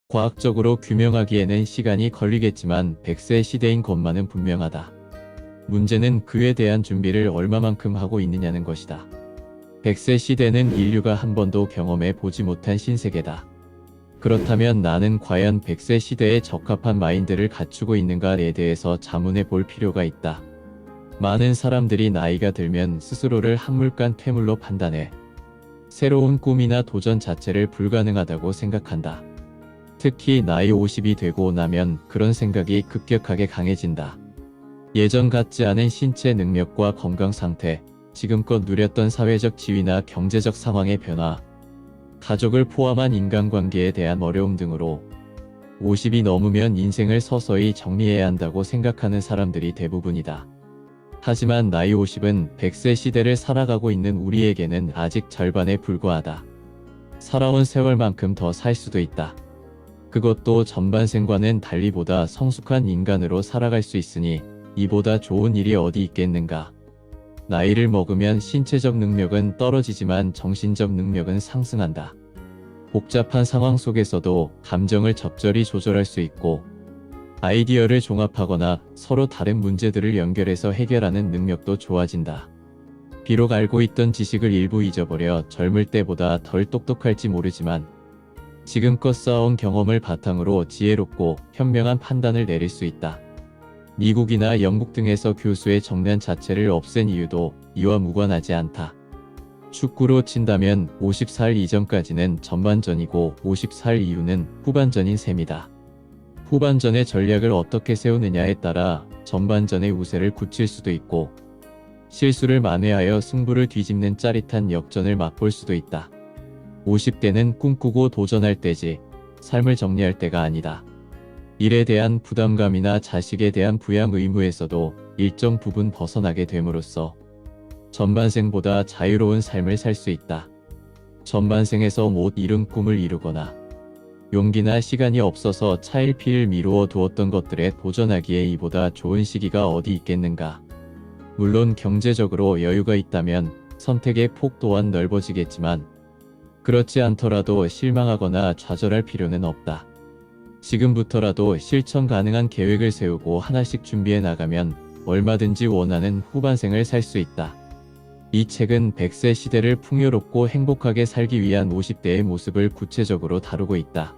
과학적으로 규명하기에는 시간이 걸리겠지만 100세 시대인 것만은 분명하다. 문제는 그에 대한 준비를 얼마만큼 하고 있느냐는 것이다. 100세 시대는 인류가 한 번도 경험해 보지 못한 신세계다. 그렇다면 나는 과연 100세 시대에 적합한 마인드를 갖추고 있는가에 대해서 자문해 볼 필요가 있다. 많은 사람들이 나이가 들면 스스로를 한물간 퇴물로 판단해 새로운 꿈이나 도전 자체를 불가능하다고 생각한다. 특히 나이 50이 되고 나면 그런 생각이 급격하게 강해진다. 예전 같지 않은 신체 능력과 건강 상태, 지금껏 누렸던 사회적 지위나 경제적 상황의 변화, 가족을 포함한 인간관계에 대한 어려움 등으로 50이 넘으면 인생을 서서히 정리해야 한다고 생각하는 사람들이 대부분이다. 하지만 나이 50은 100세 시대를 살아가고 있는 우리에게는 아직 절반에 불과하다. 살아온 세월만큼 더 살 수도 있다. 그것도 전반생과는 달리 보다 성숙한 인간으로 살아갈 수 있으니 이보다 좋은 일이 어디 있겠는가. 나이를 먹으면 신체적 능력은 떨어지지만 정신적 능력은 상승한다. 복잡한 상황 속에서도 감정을 적절히 조절할 수 있고 아이디어를 종합하거나 서로 다른 문제들을 연결해서 해결하는 능력도 좋아진다. 비록 알고 있던 지식을 일부 잊어버려 젊을 때보다 덜 똑똑할지 모르지만 지금껏 쌓아온 경험을 바탕으로 지혜롭고 현명한 판단을 내릴 수 있다. 미국이나 영국 등에서 교수의 정년 자체를 없앤 이유도 이와 무관하지 않다. 축구로 친다면 50살 이전까지는 전반전이고 50살 이후는 후반전인 셈이다. 후반전의 전략을 어떻게 세우느냐에 따라 전반전의 우세를 굳힐 수도 있고 실수를 만회하여 승부를 뒤집는 짜릿한 역전을 맛볼 수도 있다. 50대는 꿈꾸고 도전할 때지 삶을 정리할 때가 아니다. 일에 대한 부담감이나 자식에 대한 부양 의무에서도 일정 부분 벗어나게 됨으로써 전반생보다 자유로운 삶을 살 수 있다. 전반생에서 못 이룬 꿈을 이루거나 용기나 시간이 없어서 차일피일 미루어 두었던 것들에 도전하기에 이보다 좋은 시기가 어디 있겠는가. 물론 경제적으로 여유가 있다면 선택의 폭 또한 넓어지겠지만 그렇지 않더라도 실망하거나 좌절할 필요는 없다. 지금부터라도 실천 가능한 계획을 세우고 하나씩 준비해 나가면 얼마든지 원하는 후반생을 살 수 있다. 이 책은 100세 시대를 풍요롭고 행복하게 살기 위한 50대의 모습을 구체적으로 다루고 있다.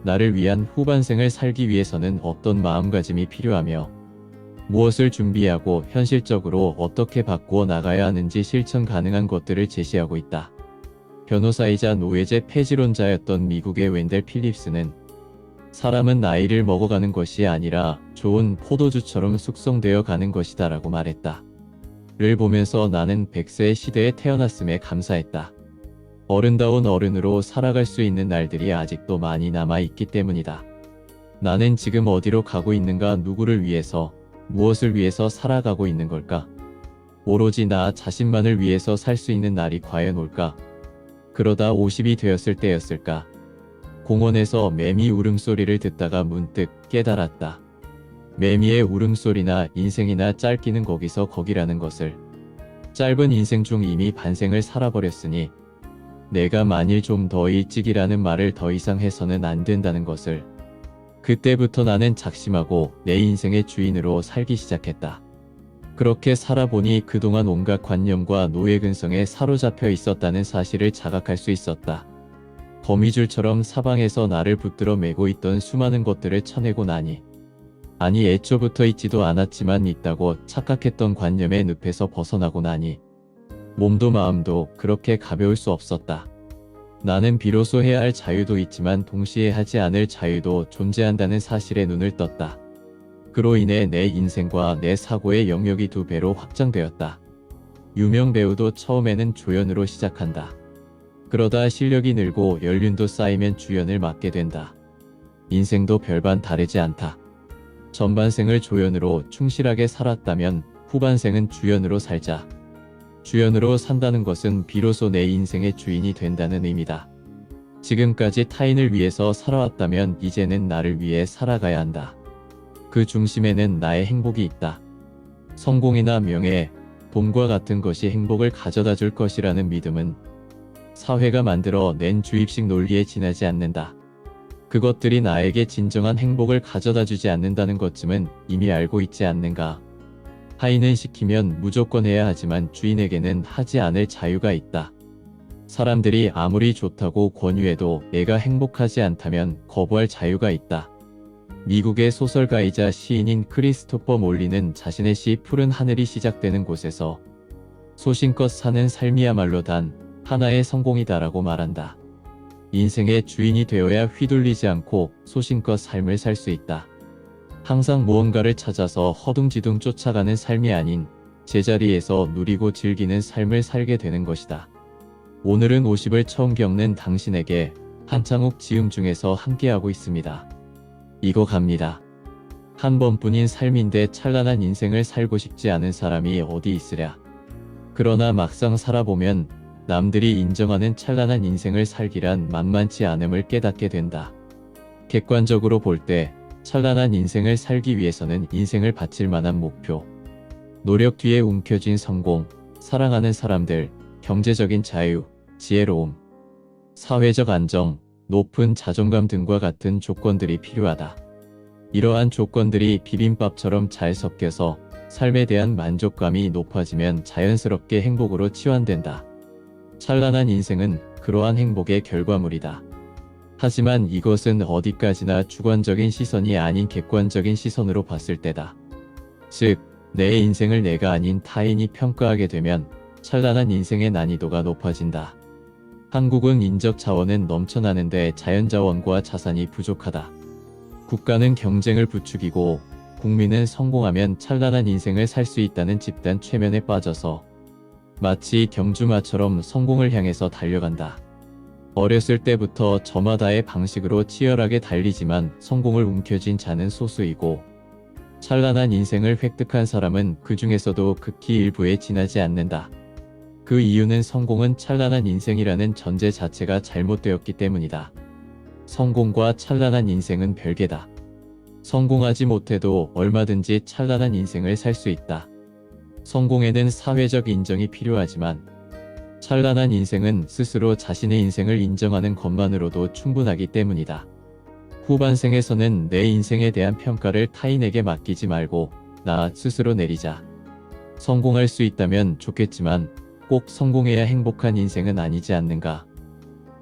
나를 위한 후반생을 살기 위해서는 어떤 마음가짐이 필요하며 무엇을 준비하고 현실적으로 어떻게 바꾸어 나가야 하는지 실천 가능한 것들을 제시하고 있다. 변호사이자 노예제 폐지론자였던 미국의 웬델 필립스는 사람은 나이를 먹어가는 것이 아니라 좋은 포도주처럼 숙성되어 가는 것이다 라고 말했다. 를 보면서 나는 100세의 시대에 태어났음에 감사했다. 어른다운 어른으로 살아갈 수 있는 날들이 아직도 많이 남아있기 때문이다. 나는 지금 어디로 가고 있는가, 누구를 위해서, 무엇을 위해서 살아가고 있는 걸까? 오로지 나 자신만을 위해서 살 수 있는 날이 과연 올까? 그러다 50이 되었을 때였을까? 공원에서 매미 울음소리를 듣다가 문득 깨달았다. 매미의 울음소리나 인생이나 짧기는 거기서 거기라는 것을. 짧은 인생 중 이미 반생을 살아버렸으니 내가 만일 좀 더 일찍이라는 말을 더 이상 해서는 안 된다는 것을. 그때부터 나는 작심하고 내 인생의 주인으로 살기 시작했다. 그렇게 살아보니 그동안 온갖 관념과 노예근성에 사로잡혀 있었다는 사실을 자각할 수 있었다. 거미줄처럼 사방에서 나를 붙들어 매고 있던 수많은 것들을 쳐내고 나니, 아니 애초부터 있지도 않았지만 있다고 착각했던 관념의 늪에서 벗어나고 나니 몸도 마음도 그렇게 가벼울 수 없었다. 나는 비로소 해야 할 자유도 있지만 동시에 하지 않을 자유도 존재한다는 사실에 눈을 떴다. 그로 인해 내 인생과 내 사고의 영역이 2배로 확장되었다. 유명 배우도 처음에는 조연으로 시작한다. 그러다 실력이 늘고 연륜도 쌓이면 주연을 맡게 된다. 인생도 별반 다르지 않다. 전반생을 조연으로 충실하게 살았다면 후반생은 주연으로 살자. 주연으로 산다는 것은 비로소 내 인생의 주인이 된다는 의미다. 지금까지 타인을 위해서 살아왔다면 이제는 나를 위해 살아가야 한다. 그 중심에는 나의 행복이 있다. 성공이나 명예, 돈과 같은 것이 행복을 가져다 줄 것이라는 믿음은 사회가 만들어 낸 주입식 논리에 지나지 않는다. 그것들이 나에게 진정한 행복을 가져다 주지 않는다는 것쯤은 이미 알고 있지 않는가. 타인은 시키면 무조건 해야 하지만 주인에게는 하지 않을 자유가 있다. 사람들이 아무리 좋다고 권유해도 내가 행복하지 않다면 거부할 자유가 있다. 미국의 소설가이자 시인인 크리스토퍼 몰리는 자신의 시 푸른 하늘이 시작되는 곳에서 소신껏 사는 삶이야말로 단 하나의 성공이다라고 말한다. 인생의 주인이 되어야 휘둘리지 않고 소신껏 삶을 살 수 있다. 항상 무언가를 찾아서 허둥지둥 쫓아가는 삶이 아닌 제자리에서 누리고 즐기는 삶을 살게 되는 것이다. 오늘은 50을 처음 겪는 당신에게 한창욱 지음 중에서 함께하고 있습니다. 이거 갑니다. 한 번뿐인 삶인데 찬란한 인생을 살고 싶지 않은 사람이 어디 있으랴. 그러나 막상 살아보면 남들이 인정하는 찬란한 인생을 살기란 만만치 않음을 깨닫게 된다. 객관적으로 볼 때 찬란한 인생을 살기 위해서는 인생을 바칠 만한 목표, 노력 뒤에 움켜쥔 성공, 사랑하는 사람들, 경제적인 자유, 지혜로움, 사회적 안정, 높은 자존감 등과 같은 조건들이 필요하다. 이러한 조건들이 비빔밥처럼 잘 섞여서 삶에 대한 만족감이 높아지면 자연스럽게 행복으로 치환된다. 찬란한 인생은 그러한 행복의 결과물이다. 하지만 이것은 어디까지나 주관적인 시선이 아닌 객관적인 시선으로 봤을 때다. 즉, 내 인생을 내가 아닌 타인이 평가하게 되면 찬란한 인생의 난이도가 높아진다. 한국은 인적 자원은 넘쳐나는데 자연자원과 자산이 부족하다. 국가는 경쟁을 부추기고 국민은 성공하면 찬란한 인생을 살 수 있다는 집단 최면에 빠져서 마치 경주마처럼 성공을 향해서 달려간다. 어렸을 때부터 저마다의 방식으로 치열하게 달리지만 성공을 움켜쥔 자는 소수이고 찬란한 인생을 획득한 사람은 그 중에서도 극히 일부에 지나지 않는다. 그 이유는 성공은 찬란한 인생이라는 전제 자체가 잘못되었기 때문이다. 성공과 찬란한 인생은 별개다. 성공하지 못해도 얼마든지 찬란한 인생을 살 수 있다. 성공에는 사회적 인정이 필요하지만 찬란한 인생은 스스로 자신의 인생을 인정하는 것만으로도 충분하기 때문이다. 후반생에서는 내 인생에 대한 평가를 타인에게 맡기지 말고 나 스스로 내리자. 성공할 수 있다면 좋겠지만 꼭 성공해야 행복한 인생은 아니지 않는가.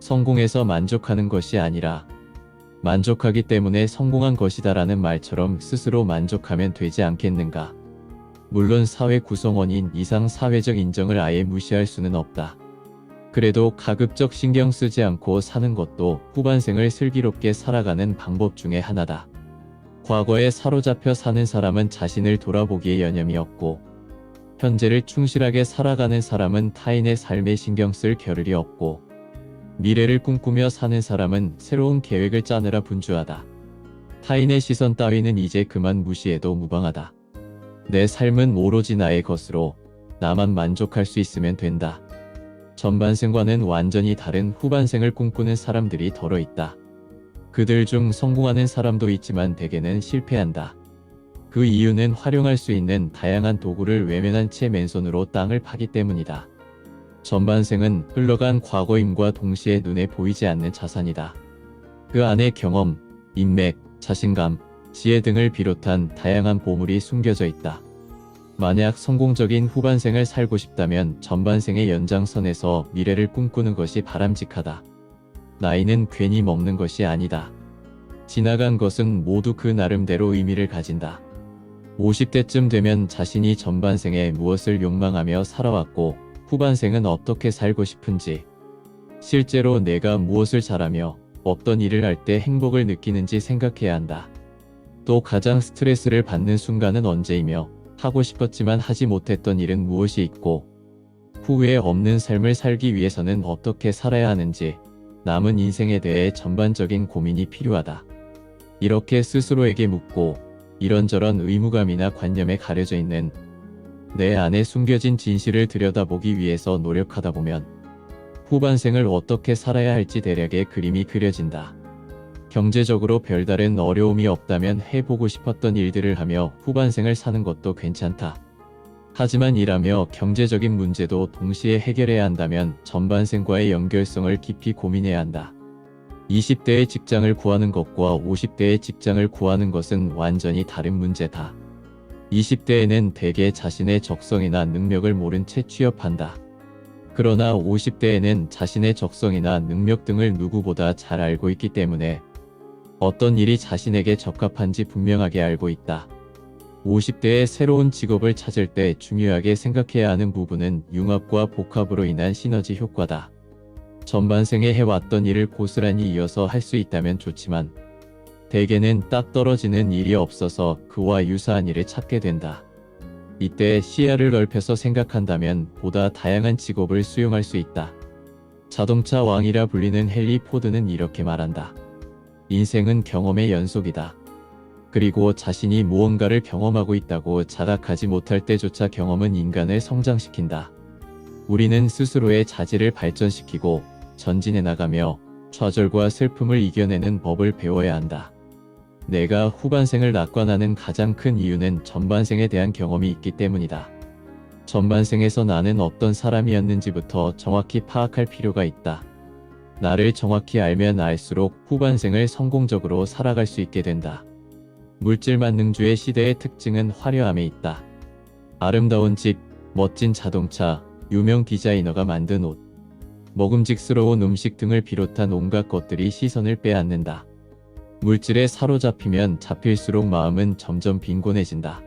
성공해서 만족하는 것이 아니라 만족하기 때문에 성공한 것이다라는 말처럼 스스로 만족하면 되지 않겠는가. 물론 사회 구성원인 이상 사회적 인정을 아예 무시할 수는 없다. 그래도 가급적 신경 쓰지 않고 사는 것도 후반생을 슬기롭게 살아가는 방법 중에 하나다. 과거에 사로잡혀 사는 사람은 자신을 돌아보기에 여념이 없고 현재를 충실하게 살아가는 사람은 타인의 삶에 신경 쓸 겨를이 없고 미래를 꿈꾸며 사는 사람은 새로운 계획을 짜느라 분주하다. 타인의 시선 따위는 이제 그만 무시해도 무방하다. 내 삶은 오로지 나의 것으로 나만 만족할 수 있으면 된다. 전반생과는 완전히 다른 후반생을 꿈꾸는 사람들이 덜어 있다. 그들 중 성공하는 사람도 있지만 대개는 실패한다. 그 이유는 활용할 수 있는 다양한 도구를 외면한 채 맨손으로 땅을 파기 때문이다. 전반생은 흘러간 과거임과 동시에 눈에 보이지 않는 자산이다. 그 안에 경험, 인맥, 자신감, 지혜 등을 비롯한 다양한 보물이 숨겨져 있다. 만약 성공적인 후반생을 살고 싶다면 전반생의 연장선에서 미래를 꿈꾸는 것이 바람직하다. 나이는 괜히 먹는 것이 아니다. 지나간 것은 모두 그 나름대로 의미를 가진다. 50대쯤 되면 자신이 전반생에 무엇을 욕망하며 살아왔고 후반생은 어떻게 살고 싶은지, 실제로 내가 무엇을 잘하며 어떤 일을 할 때 행복을 느끼는지 생각해야 한다. 또 가장 스트레스를 받는 순간은 언제이며 하고 싶었지만 하지 못했던 일은 무엇이 있고 후회 없는 삶을 살기 위해서는 어떻게 살아야 하는지 남은 인생에 대해 전반적인 고민이 필요하다. 이렇게 스스로에게 묻고 이런저런 의무감이나 관념에 가려져 있는 내 안에 숨겨진 진실을 들여다보기 위해서 노력하다 보면 후반생을 어떻게 살아야 할지 대략의 그림이 그려진다. 경제적으로 별다른 어려움이 없다면 해보고 싶었던 일들을 하며 후반생을 사는 것도 괜찮다. 하지만 일하며 경제적인 문제도 동시에 해결해야 한다면 전반생과의 연결성을 깊이 고민해야 한다. 20대의 직장을 구하는 것과 50대의 직장을 구하는 것은 완전히 다른 문제다. 20대에는 대개 자신의 적성이나 능력을 모른 채 취업한다. 그러나 50대에는 자신의 적성이나 능력 등을 누구보다 잘 알고 있기 때문에 어떤 일이 자신에게 적합한지 분명하게 알고 있다. 50대의 새로운 직업을 찾을 때 중요하게 생각해야 하는 부분은 융합과 복합으로 인한 시너지 효과다. 전반생에 해왔던 일을 고스란히 이어서 할 수 있다면 좋지만 대개는 딱 떨어지는 일이 없어서 그와 유사한 일을 찾게 된다. 이때 시야를 넓혀서 생각한다면 보다 다양한 직업을 수용할 수 있다. 자동차 왕이라 불리는 헨리 포드는 이렇게 말한다. 인생은 경험의 연속이다. 그리고 자신이 무언가를 경험하고 있다고 자각하지 못할 때조차 경험은 인간을 성장시킨다. 우리는 스스로의 자질을 발전시키고 전진해 나가며 좌절과 슬픔을 이겨내는 법을 배워야 한다. 내가 후반생을 낙관하는 가장 큰 이유는 전반생에 대한 경험이 있기 때문이다. 전반생에서 나는 어떤 사람이었는지부터 정확히 파악할 필요가 있다. 나를 정확히 알면 알수록 후반생을 성공적으로 살아갈 수 있게 된다. 물질 만능주의 시대의 특징은 화려함에 있다. 아름다운 집, 멋진 자동차, 유명 디자이너가 만든 옷, 먹음직스러운 음식 등을 비롯한 온갖 것들이 시선을 빼앗는다. 물질에 사로잡히면 잡힐수록 마음은 점점 빈곤해진다.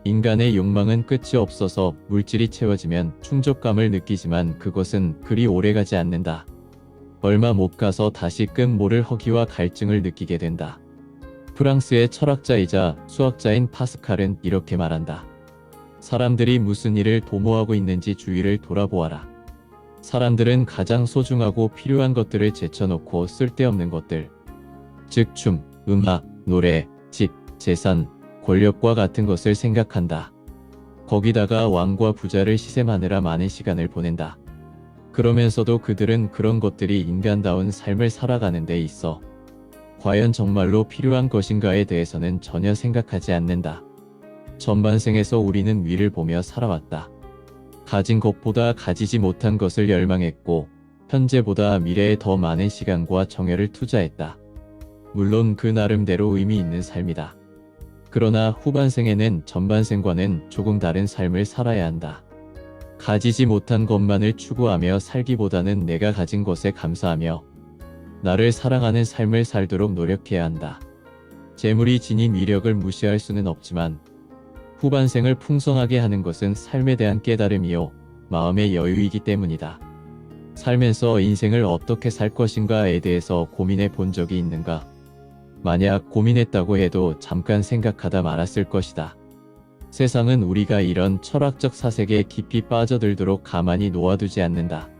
인간의 욕망은 끝이 없어서 물질이 채워지면 충족감을 느끼지만 그것은 그리 오래가지 않는다. 얼마 못 가서 다시 끈모를 허기와 갈증을 느끼게 된다. 프랑스의 철학자이자 수학자인 파스칼은 이렇게 말한다. 사람들이 무슨 일을 도모하고 있는지 주위를 돌아보아라. 사람들은 가장 소중하고 필요한 것들을 제쳐놓고 쓸데없는 것들, 즉 춤, 음악, 노래, 집, 재산, 권력과 같은 것을 생각한다. 거기다가 왕과 부자를 시샘하느라 많은 시간을 보낸다. 그러면서도 그들은 그런 것들이 인간다운 삶을 살아가는 데 있어 과연 정말로 필요한 것인가에 대해서는 전혀 생각하지 않는다. 전반생에서 우리는 위를 보며 살아왔다. 가진 것보다 가지지 못한 것을 열망했고 현재보다 미래에 더 많은 시간과 정열을 투자했다. 물론 그 나름대로 의미 있는 삶이다. 그러나 후반생에는 전반생과는 조금 다른 삶을 살아야 한다. 가지지 못한 것만을 추구하며 살기보다는 내가 가진 것에 감사하며 나를 사랑하는 삶을 살도록 노력해야 한다. 재물이 지닌 위력을 무시할 수는 없지만 후반생을 풍성하게 하는 것은 삶에 대한 깨달음이요 마음의 여유이기 때문이다. 살면서 인생을 어떻게 살 것인가에 대해서 고민해 본 적이 있는가? 만약 고민했다고 해도 잠깐 생각하다 말았을 것이다. 세상은 우리가 이런 철학적 사색에 깊이 빠져들도록 가만히 놓아두지 않는다.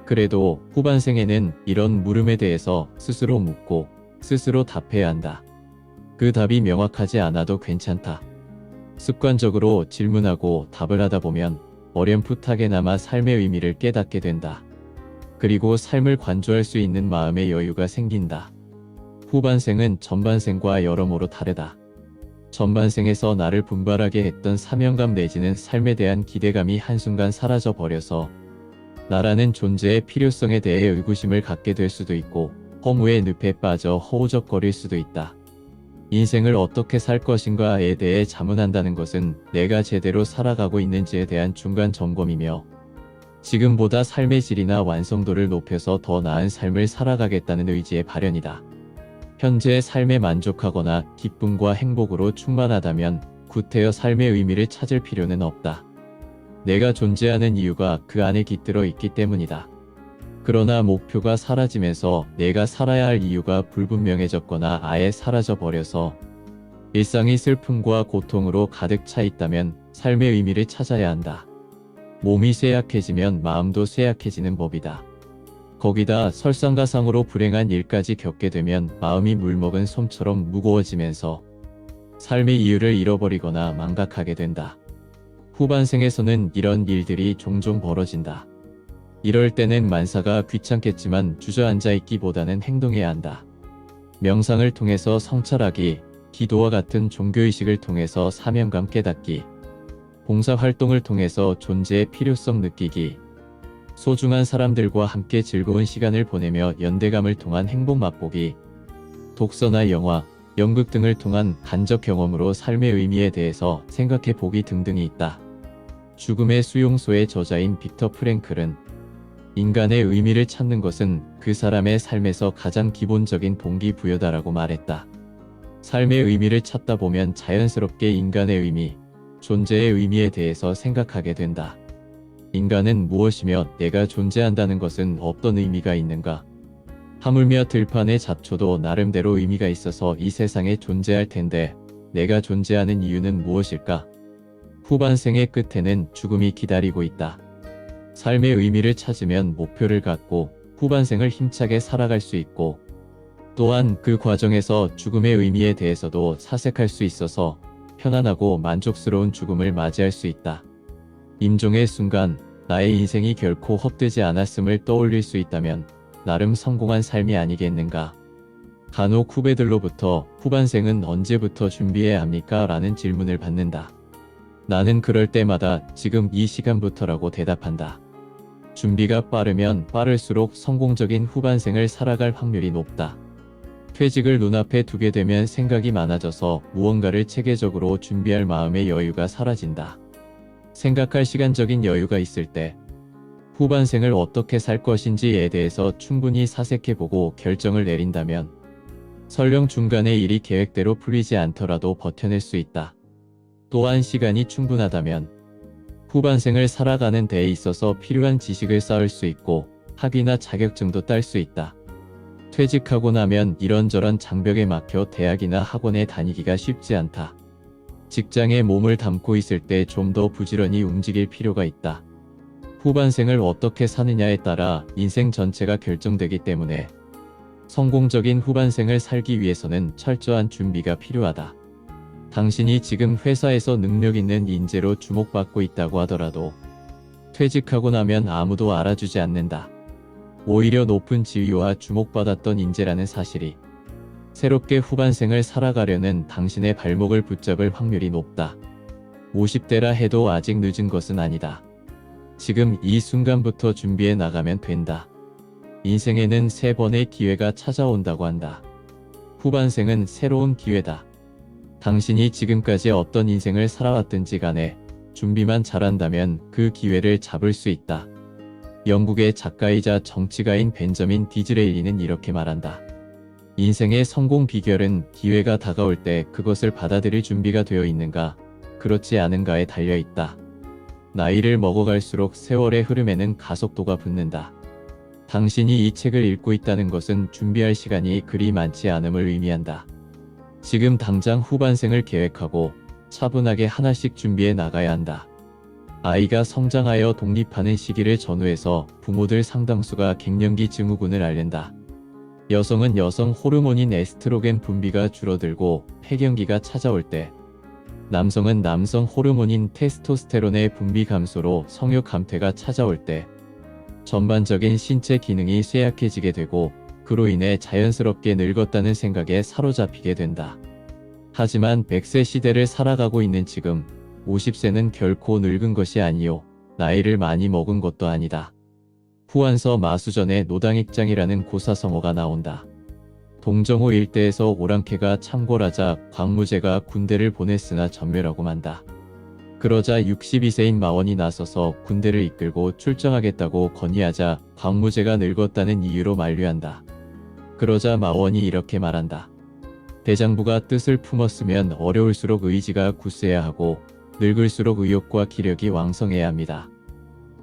그래도 후반생에는 이런 물음에 대해서 스스로 묻고 스스로 답해야 한다. 그 답이 명확하지 않아도 괜찮다. 습관적으로 질문하고 답을 하다 보면 어렴풋하게나마 삶의 의미를 깨닫게 된다. 그리고 삶을 관조할 수 있는 마음의 여유가 생긴다. 후반생은 전반생과 여러모로 다르다. 전반생에서 나를 분발하게 했던 사명감 내지는 삶에 대한 기대감이 한순간 사라져 버려서 나라는 존재의 필요성에 대해 의구심을 갖게 될 수도 있고 허무의 늪에 빠져 허우적거릴 수도 있다. 인생을 어떻게 살 것인가에 대해 자문한다는 것은 내가 제대로 살아가고 있는지에 대한 중간 점검이며 지금보다 삶의 질이나 완성도를 높여서 더 나은 삶을 살아가겠다는 의지의 발현이다. 현재의 삶에 만족하거나 기쁨과 행복으로 충만하다면 구태여 삶의 의미를 찾을 필요는 없다. 내가 존재하는 이유가 그 안에 깃들어 있기 때문이다. 그러나 목표가 사라지면서 내가 살아야 할 이유가 불분명해졌거나 아예 사라져 버려서 일상이 슬픔과 고통으로 가득 차 있다면 삶의 의미를 찾아야 한다. 몸이 쇠약해지면 마음도 쇠약해지는 법이다. 거기다 설상가상으로 불행한 일까지 겪게 되면 마음이 물먹은 솜처럼 무거워지면서 삶의 이유를 잃어버리거나 망각하게 된다. 후반생에서는 이런 일들이 종종 벌어진다. 이럴 때는 만사가 귀찮겠지만 주저앉아 있기보다는 행동해야 한다. 명상을 통해서 성찰하기, 기도와 같은 종교의식을 통해서 사명감 깨닫기, 봉사활동을 통해서 존재의 필요성 느끼기, 소중한 사람들과 함께 즐거운 시간을 보내며 연대감을 통한 행복 맛보기, 독서나 영화, 연극 등을 통한 간접 경험으로 삶의 의미에 대해서 생각해 보기 등등이 있다. 죽음의 수용소의 저자인 빅터 프랭클은 인간의 의미를 찾는 것은 그 사람의 삶에서 가장 기본적인 동기부여다라고 말했다. 삶의 의미를 찾다 보면 자연스럽게 인간의 의미, 존재의 의미에 대해서 생각하게 된다. 인간은 무엇이며 내가 존재한다는 것은 어떤 의미가 있는가? 하물며 들판의 잡초도 나름대로 의미가 있어서 이 세상에 존재할 텐데 내가 존재하는 이유는 무엇일까? 후반생의 끝에는 죽음이 기다리고 있다. 삶의 의미를 찾으면 목표를 갖고 후반생을 힘차게 살아갈 수 있고 또한 그 과정에서 죽음의 의미에 대해서도 사색할 수 있어서 편안하고 만족스러운 죽음을 맞이할 수 있다. 임종의 순간 나의 인생이 결코 헛되지 않았음을 떠올릴 수 있다면 나름 성공한 삶이 아니겠는가. 간혹 후배들로부터 후반생은 언제부터 준비해야 합니까? 라는 질문을 받는다. 나는 그럴 때마다 지금 이 시간부터라고 대답한다. 준비가 빠르면 빠를수록 성공적인 후반생을 살아갈 확률이 높다. 퇴직을 눈앞에 두게 되면 생각이 많아져서 무언가를 체계적으로 준비할 마음의 여유가 사라진다. 생각할 시간적인 여유가 있을 때 후반생을 어떻게 살 것인지에 대해서 충분히 사색해보고 결정을 내린다면 설령 중간에 일이 계획대로 풀리지 않더라도 버텨낼 수 있다. 또한 시간이 충분하다면 후반생을 살아가는 데에 있어서 필요한 지식을 쌓을 수 있고 학위나 자격증도 딸 수 있다. 퇴직하고 나면 이런저런 장벽에 막혀 대학이나 학원에 다니기가 쉽지 않다. 직장에 몸을 담고 있을 때 좀 더 부지런히 움직일 필요가 있다. 후반생을 어떻게 사느냐에 따라 인생 전체가 결정되기 때문에 성공적인 후반생을 살기 위해서는 철저한 준비가 필요하다. 당신이 지금 회사에서 능력 있는 인재로 주목받고 있다고 하더라도 퇴직하고 나면 아무도 알아주지 않는다. 오히려 높은 지위와 주목받았던 인재라는 사실이 새롭게 후반생을 살아가려는 당신의 발목을 붙잡을 확률이 높다. 50대라 해도 아직 늦은 것은 아니다. 지금 이 순간부터 준비해 나가면 된다. 인생에는 3번의 기회가 찾아온다고 한다. 후반생은 새로운 기회다. 당신이 지금까지 어떤 인생을 살아왔든지 간에 준비만 잘한다면 그 기회를 잡을 수 있다. 영국의 작가이자 정치가인 벤저민 디즈레일리는 이렇게 말한다. 인생의 성공 비결은 기회가 다가올 때 그것을 받아들일 준비가 되어 있는가, 그렇지 않은가에 달려 있다. 나이를 먹어갈수록 세월의 흐름에는 가속도가 붙는다. 당신이 이 책을 읽고 있다는 것은 준비할 시간이 그리 많지 않음을 의미한다. 지금 당장 후반생을 계획하고 차분하게 하나씩 준비해 나가야 한다. 아이가 성장하여 독립하는 시기를 전후해서 부모들 상당수가 갱년기 증후군을 앓는다. 여성은 여성 호르몬인 에스트로겐 분비가 줄어들고 폐경기가 찾아올 때, 남성은 남성 호르몬인 테스토스테론의 분비 감소로 성욕 감퇴가 찾아올 때, 전반적인 신체 기능이 쇠약해지게 되고 그로 인해 자연스럽게 늙었다는 생각에 사로잡히게 된다. 하지만 100세 시대를 살아가고 있는 지금 50세는 결코 늙은 것이 아니요, 나이를 많이 먹은 것도 아니다. 후한서 마수전에 노당익장이라는 고사성어가 나온다. 동정호 일대에서 오랑캐가 창궐하자 광무제가 군대를 보냈으나 전멸하고 만다. 그러자 62세인 마원이 나서서 군대를 이끌고 출정하겠다고 건의하자 광무제가 늙었다는 이유로 만류한다. 그러자 마원이 이렇게 말한다. 대장부가 뜻을 품었으면 어려울수록 의지가 굳세야 하고 늙을수록 의욕과 기력이 왕성해야 합니다.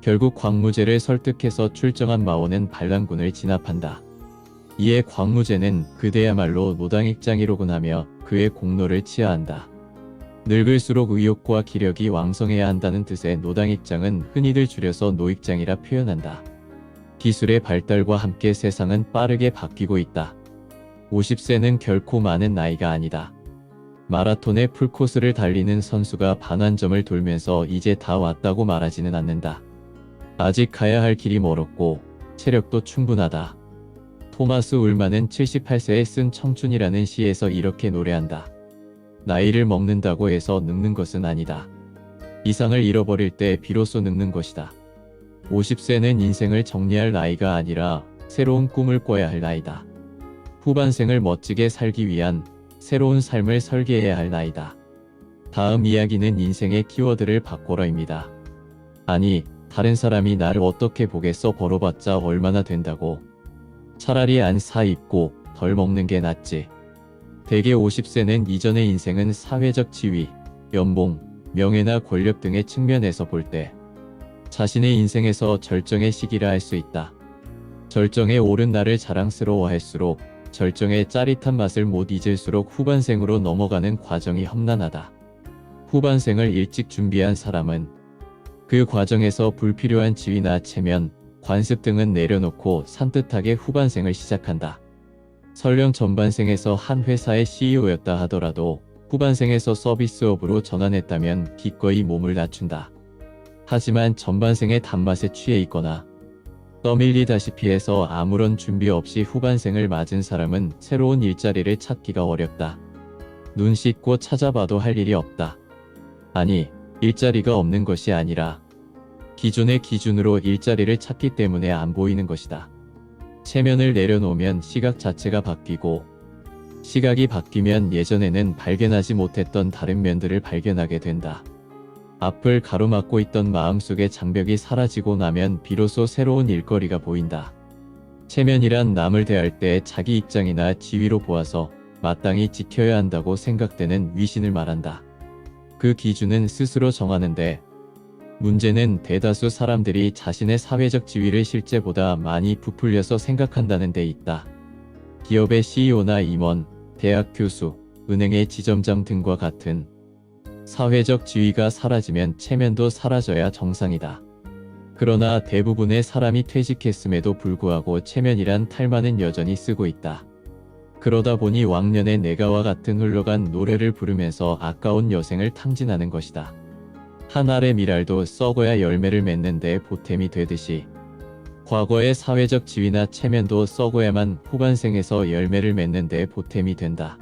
결국 광무제를 설득해서 출정한 마원은 반란군을 진압한다. 이에 광무제는 그대야말로 노당익장이로군 하며 그의 공로를 치하한다. 늙을수록 의욕과 기력이 왕성해야 한다는 뜻의 노당익장은 흔히들 줄여서 노익장이라 표현한다. 기술의 발달과 함께 세상은 빠르게 바뀌고 있다. 50세는 결코 많은 나이가 아니다. 마라톤의 풀코스를 달리는 선수가 반환점을 돌면서 이제 다 왔다고 말하지는 않는다. 아직 가야 할 길이 멀었고 체력도 충분하다. 토마스 울만은 78세에 쓴 청춘이라는 시에서 이렇게 노래한다. 나이를 먹는다고 해서 늙는 것은 아니다. 이상을 잃어버릴 때 비로소 늙는 것이다. 50세는 인생을 정리할 나이가 아니라 새로운 꿈을 꿔야 할 나이다. 후반생을 멋지게 살기 위한 새로운 삶을 설계해야 할 나이다. 다음 이야기는 인생의 키워드를 바꿔라입니다. 아니, 다른 사람이 나를 어떻게 보겠어 벌어봤자 얼마나 된다고. 차라리 안 사 입고 덜 먹는 게 낫지. 대개 50세는 이전의 인생은 사회적 지위, 연봉, 명예나 권력 등의 측면에서 볼 때 자신의 인생에서 절정의 시기라 할 수 있다. 절정에 오른 날을 자랑스러워할수록 절정의 짜릿한 맛을 못 잊을수록 후반생으로 넘어가는 과정이 험난하다. 후반생을 일찍 준비한 사람은 그 과정에서 불필요한 지위나 체면, 관습 등은 내려놓고 산뜻하게 후반생을 시작한다. 설령 전반생에서 한 회사의 CEO였다 하더라도 후반생에서 서비스업으로 전환했다면 기꺼이 몸을 낮춘다. 하지만 전반생의 단맛에 취해 있거나 떠밀리다시피 해서 아무런 준비 없이 후반생을 맞은 사람은 새로운 일자리를 찾기가 어렵다. 눈 씻고 찾아봐도 할 일이 없다. 아니, 일자리가 없는 것이 아니라 기존의 기준으로 일자리를 찾기 때문에 안 보이는 것이다. 체면을 내려놓으면 시각 자체가 바뀌고 시각이 바뀌면 예전에는 발견하지 못했던 다른 면들을 발견하게 된다. 앞을 가로막고 있던 마음속의 장벽이 사라지고 나면 비로소 새로운 일거리가 보인다. 체면이란 남을 대할 때 자기 입장이나 지위로 보아서 마땅히 지켜야 한다고 생각되는 위신을 말한다. 그 기준은 스스로 정하는데 문제는 대다수 사람들이 자신의 사회적 지위를 실제보다 많이 부풀려서 생각한다는 데 있다. 기업의 CEO나 임원, 대학 교수, 은행의 지점장 등과 같은 사회적 지위가 사라지면 체면도 사라져야 정상이다. 그러나 대부분의 사람이 퇴직했음에도 불구하고 체면이란 탈만은 여전히 쓰고 있다. 그러다 보니 왕년의 내가와 같은 흘러간 노래를 부르면서 아까운 여생을 탕진하는 것이다. 한 알의 밀알도 썩어야 열매를 맺는데 보탬이 되듯이 과거의 사회적 지위나 체면도 썩어야만 후반생에서 열매를 맺는데 보탬이 된다.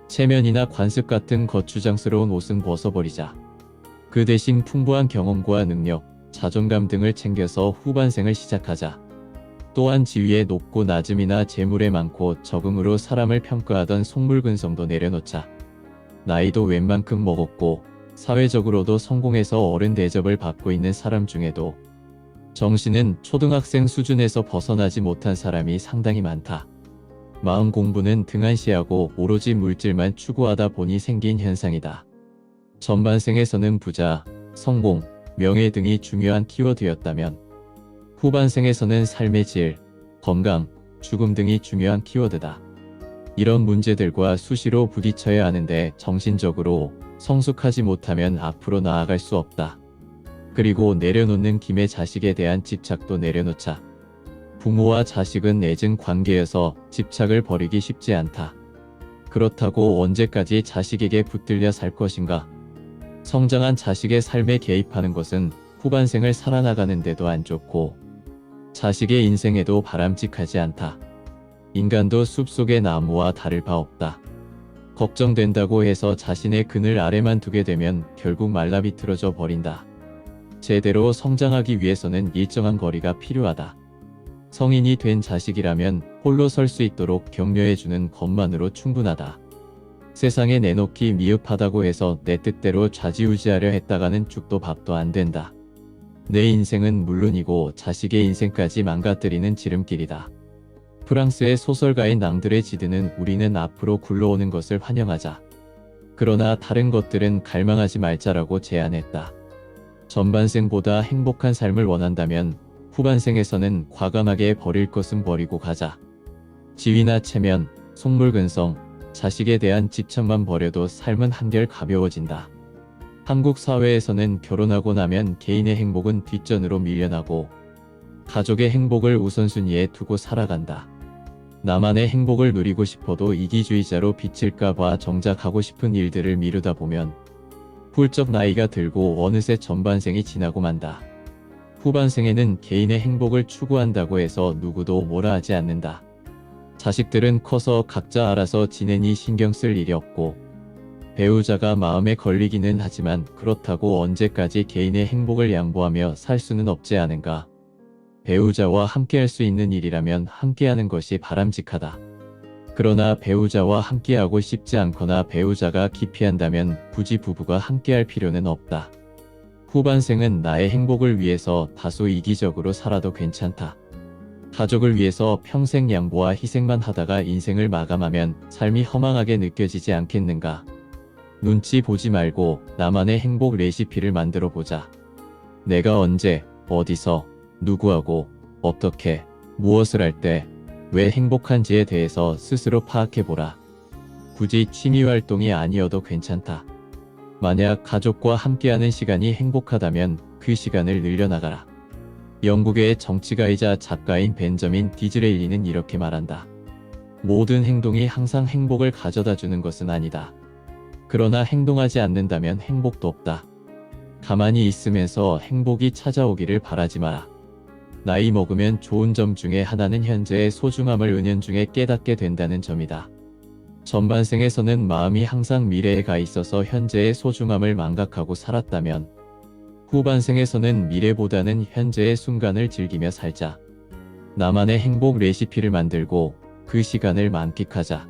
체면이나 관습 같은 거추장스러운 옷은 벗어버리자. 그 대신 풍부한 경험과 능력, 자존감 등을 챙겨서 후반생을 시작하자. 또한 지위의 높고 낮음이나 재물의 많고 적음으로 사람을 평가하던 속물근성도 내려놓자. 나이도 웬만큼 먹었고 사회적으로도 성공해서 어른 대접을 받고 있는 사람 중에도 정신은 초등학생 수준에서 벗어나지 못한 사람이 상당히 많다. 마음 공부는 등한시하고 오로지 물질만 추구하다 보니 생긴 현상이다. 전반생에서는 부자, 성공, 명예 등이 중요한 키워드였다면 후반생에서는 삶의 질, 건강, 죽음 등이 중요한 키워드다. 이런 문제들과 수시로 부딪혀야 하는데 정신적으로 성숙하지 못하면 앞으로 나아갈 수 없다. 그리고 내려놓는 김에 자식에 대한 집착도 내려놓자. 부모와 자식은 애증 관계여서 집착을 버리기 쉽지 않다. 그렇다고 언제까지 자식에게 붙들려 살 것인가? 성장한 자식의 삶에 개입하는 것은 후반생을 살아나가는 데도 안 좋고 자식의 인생에도 바람직하지 않다. 인간도 숲속의 나무와 다를 바 없다. 걱정된다고 해서 자신의 그늘 아래만 두게 되면 결국 말라비틀어져 버린다. 제대로 성장하기 위해서는 일정한 거리가 필요하다. 성인이 된 자식이라면 홀로 설 수 있도록 격려해주는 것만으로 충분하다. 세상에 내놓기 미흡하다고 해서 내 뜻대로 좌지우지하려 했다가는 죽도 밥도 안 된다. 내 인생은 물론이고 자식의 인생까지 망가뜨리는 지름길이다. 프랑스의 소설가인 낭드레 지드는 우리는 앞으로 굴러오는 것을 환영하자. 그러나 다른 것들은 갈망하지 말자라고 제안했다. 전반생보다 행복한 삶을 원한다면 후반생에서는 과감하게 버릴 것은 버리고 가자. 지위나 체면, 속물근성, 자식에 대한 집착만 버려도 삶은 한결 가벼워진다. 한국 사회에서는 결혼하고 나면 개인의 행복은 뒷전으로 밀려나고 가족의 행복을 우선순위에 두고 살아간다. 나만의 행복을 누리고 싶어도 이기주의자로 비칠까봐 정작 하고 싶은 일들을 미루다 보면 훌쩍 나이가 들고 어느새 전반생이 지나고 만다. 후반생에는 개인의 행복을 추구한다고 해서 누구도 뭐라 하지 않는다. 자식들은 커서 각자 알아서 지내니 신경 쓸 일이 없고 배우자가 마음에 걸리기는 하지만 그렇다고 언제까지 개인의 행복을 양보하며 살 수는 없지 않은가. 배우자와 함께할 수 있는 일이라면 함께하는 것이 바람직하다. 그러나 배우자와 함께하고 싶지 않거나 배우자가 기피한다면 굳이 부부가 함께할 필요는 없다. 후반생은 나의 행복을 위해서 다소 이기적으로 살아도 괜찮다. 가족을 위해서 평생 양보와 희생만 하다가 인생을 마감하면 삶이 허망하게 느껴지지 않겠는가? 눈치 보지 말고 나만의 행복 레시피를 만들어 보자. 내가 언제, 어디서, 누구하고, 어떻게, 무엇을 할 때, 왜 행복한지에 대해서 스스로 파악해보라. 굳이 취미활동이 아니어도 괜찮다. 만약 가족과 함께하는 시간이 행복하다면 그 시간을 늘려나가라. 영국의 정치가이자 작가인 벤저민 디즈레일리는 이렇게 말한다. 모든 행동이 항상 행복을 가져다주는 것은 아니다. 그러나 행동하지 않는다면 행복도 없다. 가만히 있으면서 행복이 찾아오기를 바라지 마라. 나이 먹으면 좋은 점 중에 하나는 현재의 소중함을 은연중에 깨닫게 된다는 점이다. 전반생에서는 마음이 항상 미래에 가 있어서 현재의 소중함을 망각하고 살았다면 후반생에서는 미래보다는 현재의 순간을 즐기며 살자. 나만의 행복 레시피를 만들고 그 시간을 만끽하자.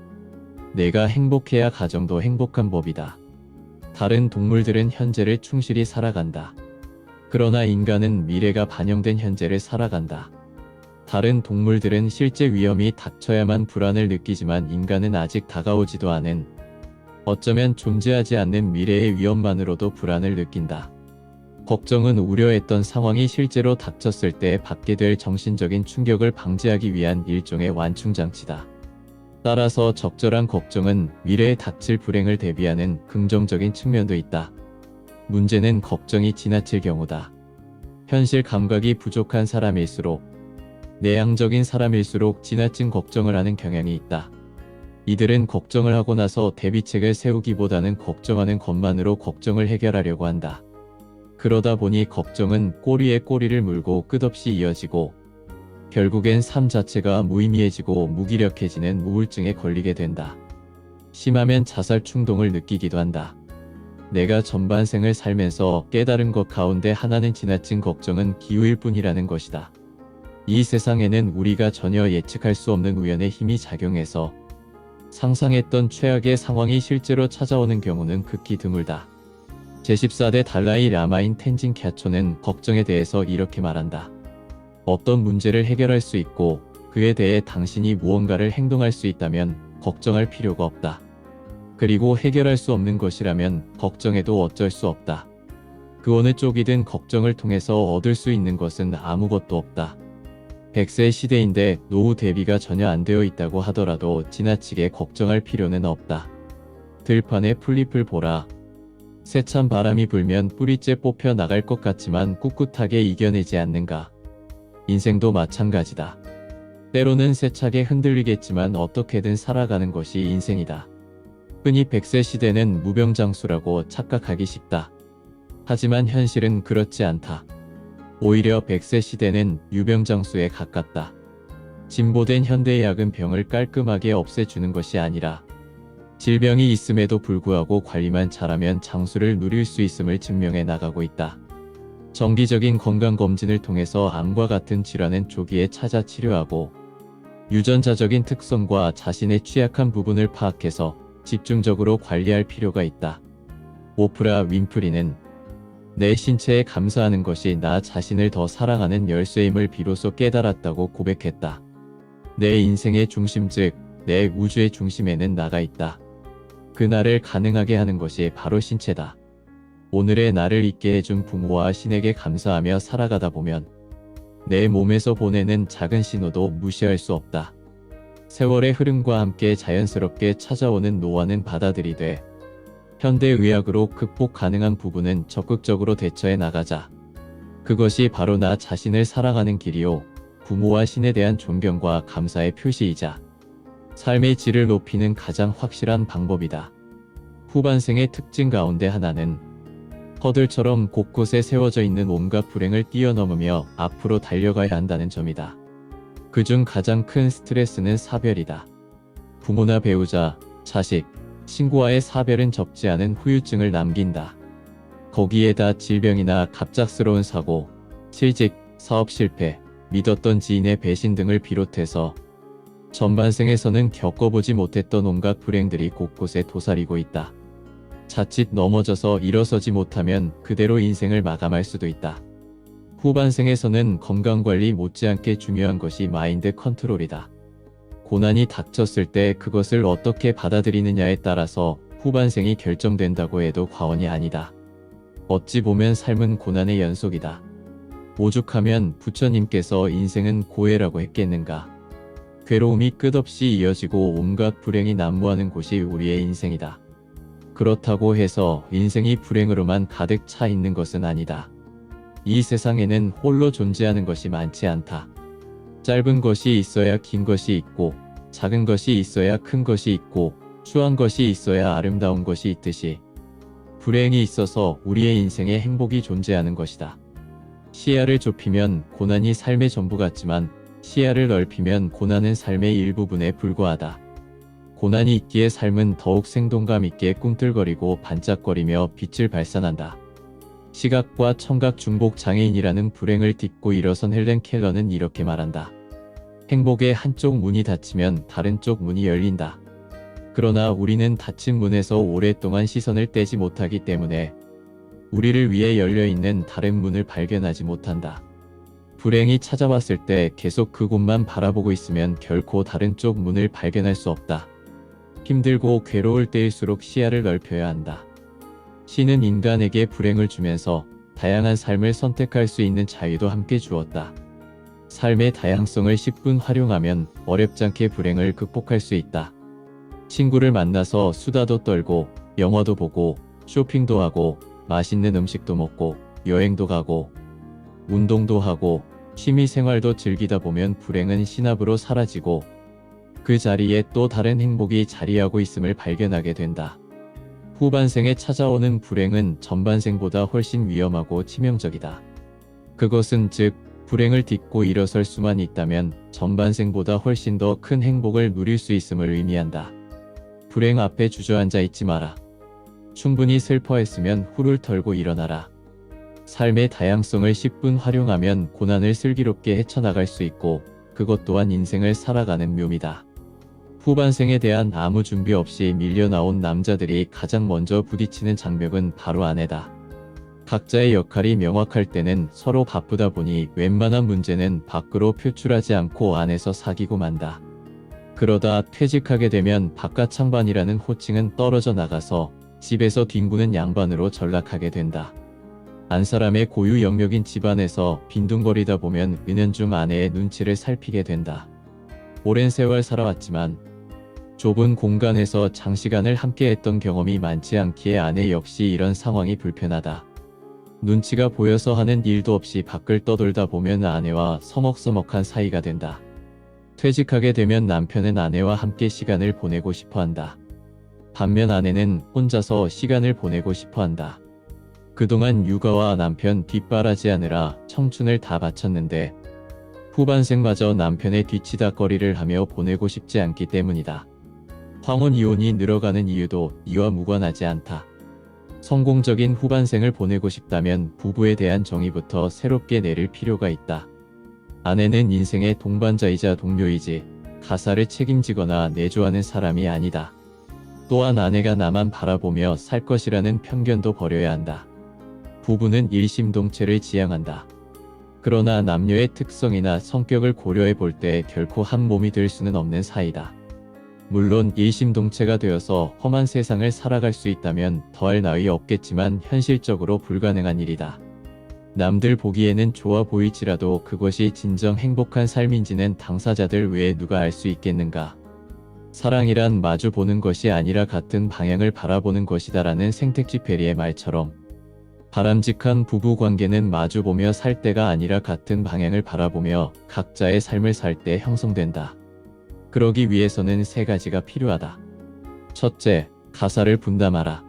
내가 행복해야 가정도 행복한 법이다. 다른 동물들은 현재를 충실히 살아간다. 그러나 인간은 미래가 반영된 현재를 살아간다. 다른 동물들은 실제 위험이 닥쳐야만 불안을 느끼지만 인간은 아직 다가오지도 않은, 어쩌면 존재하지 않는 미래의 위험만으로도 불안을 느낀다. 걱정은 우려했던 상황이 실제로 닥쳤을 때 받게 될 정신적인 충격을 방지하기 위한 일종의 완충장치다. 따라서 적절한 걱정은 미래에 닥칠 불행을 대비하는 긍정적인 측면도 있다. 문제는 걱정이 지나칠 경우다. 현실 감각이 부족한 사람일수록, 내향적인 사람일수록 지나친 걱정을 하는 경향이 있다. 이들은 걱정을 하고 나서 대비책을 세우기보다는 걱정하는 것만으로 걱정을 해결하려고 한다. 그러다 보니 걱정은 꼬리에 꼬리를 물고 끝없이 이어지고 결국엔 삶 자체가 무의미해지고 무기력해지는 우울증에 걸리게 된다. 심하면 자살 충동을 느끼기도 한다. 내가 전반생을 살면서 깨달은 것 가운데 하나는 지나친 걱정은 기우일 뿐이라는 것이다. 이 세상에는 우리가 전혀 예측할 수 없는 우연의 힘이 작용해서 상상했던 최악의 상황이 실제로 찾아오는 경우는 극히 드물다. 제14대 달라이 라마인 텐진 캬초는 걱정에 대해서 이렇게 말한다. 어떤 문제를 해결할 수 있고 그에 대해 당신이 무언가를 행동할 수 있다면 걱정할 필요가 없다. 그리고 해결할 수 없는 것이라면 걱정해도 어쩔 수 없다. 그 어느 쪽이든 걱정을 통해서 얻을 수 있는 것은 아무것도 없다. 100세 시대인데 노후 대비가 전혀 안 되어 있다고 하더라도 지나치게 걱정할 필요는 없다. 들판에 풀잎을 보라. 세찬 바람이 불면 뿌리째 뽑혀 나갈 것 같지만 꿋꿋하게 이겨내지 않는가. 인생도 마찬가지다. 때로는 세차게 흔들리겠지만 어떻게든 살아가는 것이 인생이다. 흔히 100세 시대는 무병장수라고 착각하기 쉽다. 하지만 현실은 그렇지 않다. 오히려 100세 시대는 유병장수에 가깝다. 진보된 현대의학은 병을 깔끔하게 없애주는 것이 아니라 질병이 있음에도 불구하고 관리만 잘하면 장수를 누릴 수 있음을 증명해 나가고 있다. 정기적인 건강검진을 통해서 암과 같은 질환은 조기에 찾아 치료하고 유전자적인 특성과 자신의 취약한 부분을 파악해서 집중적으로 관리할 필요가 있다. 오프라 윈프리는 내 신체에 감사하는 것이 나 자신을 더 사랑하는 열쇠임을 비로소 깨달았다고 고백했다. 내 인생의 중심 즉 내 우주의 중심에는 나가 있다. 그 나를 가능하게 하는 것이 바로 신체다. 오늘의 나를 있게 해준 부모와 신에게 감사하며 살아가다 보면 내 몸에서 보내는 작은 신호도 무시할 수 없다. 세월의 흐름과 함께 자연스럽게 찾아오는 노화는 받아들이되 현대의학으로 극복 가능한 부분은 적극적으로 대처해 나가자. 그것이 바로 나 자신을 사랑하는 길이요. 부모와 신에 대한 존경과 감사의 표시이자 삶의 질을 높이는 가장 확실한 방법이다. 후반생의 특징 가운데 하나는 허들처럼 곳곳에 세워져 있는 온갖 불행을 뛰어넘으며 앞으로 달려가야 한다는 점이다. 그중 가장 큰 스트레스는 사별이다. 부모나 배우자, 자식, 친구와의 사별은 적지 않은 후유증을 남긴다. 거기에다 질병이나 갑작스러운 사고, 실직, 사업 실패, 믿었던 지인의 배신 등을 비롯해서 전반생에서는 겪어보지 못했던 온갖 불행들이 곳곳에 도사리고 있다. 자칫 넘어져서 일어서지 못하면 그대로 인생을 마감할 수도 있다. 후반생에서는 건강관리 못지않게 중요한 것이 마인드 컨트롤이다. 고난이 닥쳤을 때 그것을 어떻게 받아들이느냐에 따라서 후반생이 결정된다고 해도 과언이 아니다. 어찌 보면 삶은 고난의 연속이다. 오죽하면 부처님께서 인생은 고해라고 했겠는가. 괴로움이 끝없이 이어지고 온갖 불행이 난무하는 곳이 우리의 인생이다. 그렇다고 해서 인생이 불행으로만 가득 차 있는 것은 아니다. 이 세상에는 홀로 존재하는 것이 많지 않다. 짧은 것이 있어야 긴 것이 있고, 작은 것이 있어야 큰 것이 있고, 추한 것이 있어야 아름다운 것이 있듯이 불행이 있어서 우리의 인생에 행복이 존재하는 것이다. 시야를 좁히면 고난이 삶의 전부 같지만 시야를 넓히면 고난은 삶의 일부분에 불과하다. 고난이 있기에 삶은 더욱 생동감 있게 꿈틀거리고 반짝거리며 빛을 발산한다. 시각과 청각 중복 장애인이라는 불행을 딛고 일어선 헬렌 켈러는 이렇게 말한다. 행복의 한쪽 문이 닫히면 다른 쪽 문이 열린다. 그러나 우리는 닫힌 문에서 오랫동안 시선을 떼지 못하기 때문에 우리를 위해 열려있는 다른 문을 발견하지 못한다. 불행이 찾아왔을 때 계속 그곳만 바라보고 있으면 결코 다른 쪽 문을 발견할 수 없다. 힘들고 괴로울 때일수록 시야를 넓혀야 한다. 신은 인간에게 불행을 주면서 다양한 삶을 선택할 수 있는 자유도 함께 주었다. 삶의 다양성을 10분 활용하면 어렵지 않게 불행을 극복할 수 있다. 친구를 만나서 수다도 떨고 영화도 보고 쇼핑도 하고 맛있는 음식도 먹고 여행도 가고 운동도 하고 취미 생활도 즐기다 보면 불행은 신압으로 사라지고 그 자리에 또 다른 행복이 자리하고 있음을 발견하게 된다. 후반생에 찾아오는 불행은 전반생보다 훨씬 위험하고 치명적이다. 그것은 즉 불행을 딛고 일어설 수만 있다면 전반생보다 훨씬 더 큰 행복을 누릴 수 있음을 의미한다. 불행 앞에 주저앉아 있지 마라. 충분히 슬퍼했으면 훌훌 털고 일어나라. 삶의 다양성을 10분 활용하면 고난을 슬기롭게 헤쳐나갈 수 있고 그것 또한 인생을 살아가는 묘미다. 후반생에 대한 아무 준비 없이 밀려나온 남자들이 가장 먼저 부딪히는 장벽은 바로 아내다. 각자의 역할이 명확할 때는 서로 바쁘다 보니 웬만한 문제는 밖으로 표출하지 않고 안에서 사귀고 만다. 그러다 퇴직하게 되면 바깥 창반이라는 호칭은 떨어져 나가서 집에서 뒹구는 양반으로 전락하게 된다. 안 사람의 고유 영역인 집안에서 빈둥거리다 보면 은연중 아내의 눈치를 살피게 된다. 오랜 세월 살아왔지만 좁은 공간에서 장시간을 함께했던 경험이 많지 않기에 아내 역시 이런 상황이 불편하다. 눈치가 보여서 하는 일도 없이 밖을 떠돌다 보면 아내와 서먹서먹한 사이가 된다. 퇴직하게 되면 남편은 아내와 함께 시간을 보내고 싶어한다. 반면 아내는 혼자서 시간을 보내고 싶어한다. 그동안 육아와 남편 뒷바라지하느라 청춘을 다 바쳤는데 후반생마저 남편의 뒤치다꺼리를 하며 보내고 싶지 않기 때문이다. 황혼 이혼이 늘어가는 이유도 이와 무관하지 않다. 성공적인 후반생을 보내고 싶다면 부부에 대한 정의부터 새롭게 내릴 필요가 있다. 아내는 인생의 동반자이자 동료이지 가사를 책임지거나 내조하는 사람이 아니다. 또한 아내가 나만 바라보며 살 것이라는 편견도 버려야 한다. 부부는 일심동체를 지향한다. 그러나 남녀의 특성이나 성격을 고려해 볼 때 결코 한 몸이 될 수는 없는 사이다. 물론 일심동체가 되어서 험한 세상을 살아갈 수 있다면 더할 나위 없겠지만 현실적으로 불가능한 일이다. 남들 보기에는 좋아 보일지라도 그것이 진정 행복한 삶인지는 당사자들 외에 누가 알 수 있겠는가. 사랑이란 마주 보는 것이 아니라 같은 방향을 바라보는 것이다라는 생텍쥐페리의 말처럼 바람직한 부부관계는 마주보며 살 때가 아니라 같은 방향을 바라보며 각자의 삶을 살 때 형성된다. 그러기 위해서는 세 가지가 필요하다. 첫째, 가사를 분담하라.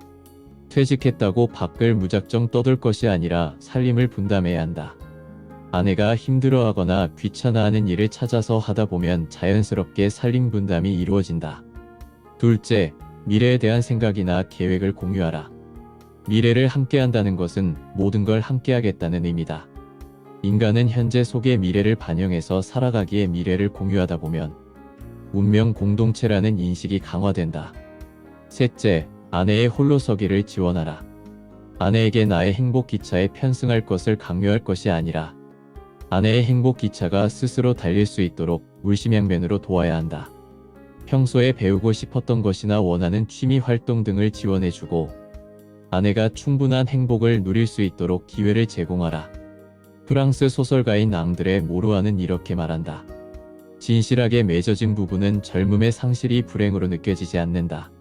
퇴직했다고 밖을 무작정 떠돌 것이 아니라 살림을 분담해야 한다. 아내가 힘들어하거나 귀찮아하는 일을 찾아서 하다 보면 자연스럽게 살림 분담이 이루어진다. 둘째, 미래에 대한 생각이나 계획을 공유하라. 미래를 함께한다는 것은 모든 걸 함께하겠다는 의미다. 인간은 현재 속의 미래를 반영해서 살아가기에 미래를 공유하다 보면 운명 공동체라는 인식이 강화된다. 셋째, 아내의 홀로서기를 지원하라. 아내에게 나의 행복 기차에 편승할 것을 강요할 것이 아니라 아내의 행복 기차가 스스로 달릴 수 있도록 물심양면으로 도와야 한다. 평소에 배우고 싶었던 것이나 원하는 취미 활동 등을 지원해주고 아내가 충분한 행복을 누릴 수 있도록 기회를 제공하라. 프랑스 소설가인 앙드레 모루아는 이렇게 말한다. 진실하게 맺어진 부부는 젊음의 상실이 불행으로 느껴지지 않는다.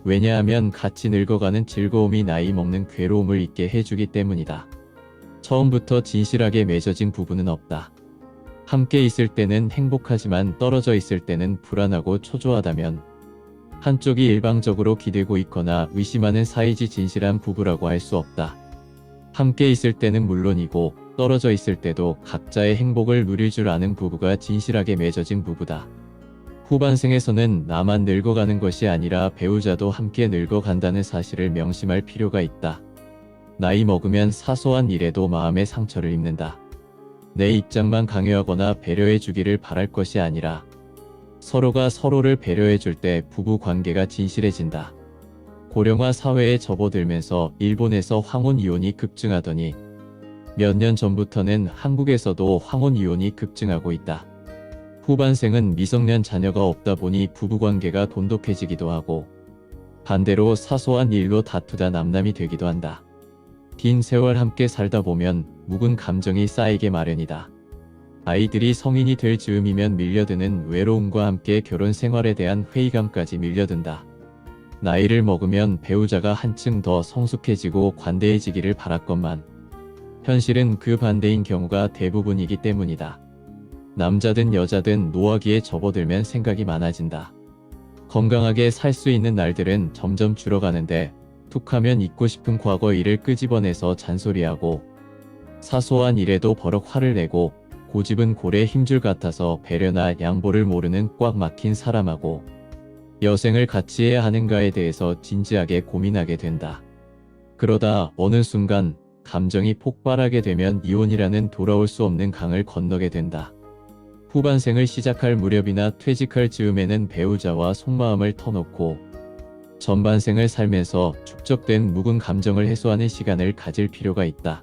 왜냐하면 같이 늙어가는 즐거움이 나이 먹는 괴로움을 잊게 해주기 때문이다. 처음부터 진실하게 맺어진 부부는 없다. 함께 있을 때는 행복하지만 떨어져 있을 때는 불안하고 초조하다면 한쪽이 일방적으로 기대고 있거나 의심하는 사이지 진실한 부부라고 할 수 없다. 함께 있을 때는 물론이고 떨어져 있을 때도 각자의 행복을 누릴 줄 아는 부부가 진실하게 맺어진 부부다. 후반생에서는 나만 늙어가는 것이 아니라 배우자도 함께 늙어간다는 사실을 명심할 필요가 있다. 나이 먹으면 사소한 일에도 마음의 상처를 입는다. 내 입장만 강요하거나 배려해 주기를 바랄 것이 아니라 서로가 서로를 배려해 줄 때 부부 관계가 진실해진다. 고령화 사회에 접어들면서 일본에서 황혼 이혼이 급증하더니 몇 년 전부터는 한국에서도 황혼 이혼이 급증하고 있다. 후반생은 미성년 자녀가 없다 보니 부부관계가 돈독해지기도 하고 반대로 사소한 일로 다투다 남남이 되기도 한다. 긴 세월 함께 살다 보면 묵은 감정이 쌓이게 마련이다. 아이들이 성인이 될 즈음이면 밀려드는 외로움과 함께 결혼 생활에 대한 회의감까지 밀려든다. 나이를 먹으면 배우자가 한층 더 성숙해지고 관대해지기를 바랐건만 현실은 그 반대인 경우가 대부분이기 때문이다. 남자든 여자든 노하기에 접어들면 생각이 많아진다. 건강하게 살 수 있는 날들은 점점 줄어가는데 툭하면 잊고 싶은 과거 일을 끄집어내서 잔소리하고 사소한 일에도 버럭 화를 내고 고집은 고래 힘줄 같아서 배려나 양보를 모르는 꽉 막힌 사람하고 여생을 같이 해야 하는가에 대해서 진지하게 고민하게 된다. 그러다 어느 순간 감정이 폭발하게 되면 이혼이라는 돌아올 수 없는 강을 건너게 된다. 후반생을 시작할 무렵이나 퇴직할 즈음에는 배우자와 속마음을 터놓고 전반생을 살면서 축적된 묵은 감정을 해소하는 시간을 가질 필요가 있다.